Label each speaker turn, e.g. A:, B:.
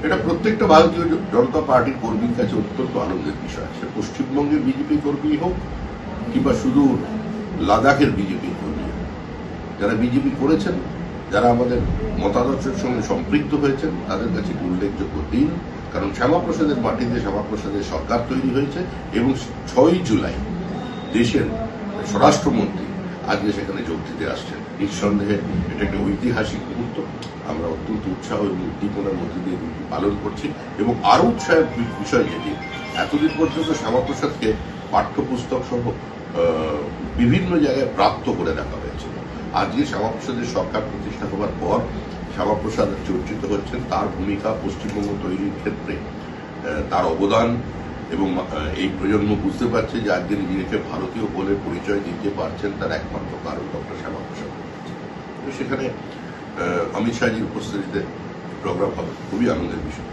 A: এটা প্রত্যেকটা ভারতীয় জনতা পার্টির কর্মীর কাছে অত্যন্ত আনন্দের বিষয়। সে পশ্চিমবঙ্গের বিজেপি কর্মী হোক কিংবা শুধু লাদাখের বিজেপি কর্মী হোক, যারা বিজেপি করেছেন, যারা আমাদের মতাদর্শের সঙ্গে সম্পৃক্ত হয়েছেন, তাদের কাছে উল্লেখযোগ্য দিন। কারণ শ্যামাপ্রসাদের মাটিতে শ্যামাপ্রসাদের সরকার তৈরি হয়েছে এবং ৬ জুলাই দেশের স্বরাষ্ট্রমন্ত্রী আজকে সেখানে যোগ দিতে আসছেন। নিঃসন্দেহে এটা একটা ঐতিহাসিক মুহূর্ত। আমরা অত্যন্ত উৎসাহ এবং উদ্দীপনার মধ্যে দিয়ে দিনটি পালন করছি। এবং আরো উৎসাহের বিষয় যেটি, এতদিন পর্যন্ত শ্যামাপ্রসাদকে পাঠ্যপুস্তক সহ বিভিন্ন জায়গায় প্রাপ্ত করে রাখা হয়েছিল। আজকে শ্যামাপ্রসাদের সরকার প্রতিষ্ঠা হওয়ার পর শ্যামাপ্রসাদ চর্চিত হচ্ছেন, তার ভূমিকা পশ্চিমবঙ্গ তৈরির ক্ষেত্রে, তার অবদান। এবং এই প্রজন্ম বুঝতে পারছে যে আজকে নিজেকে ভারতীয় বলে পরিচয় দিতে পারছেন, তার একমাত্র কারণ ডক্টর শ্যামাপ্রসাদ। তো সেখানে অমিত শাহজির উপস্থিতিতে প্রোগ্রাম হবে, খুবই আনন্দের বিষয়।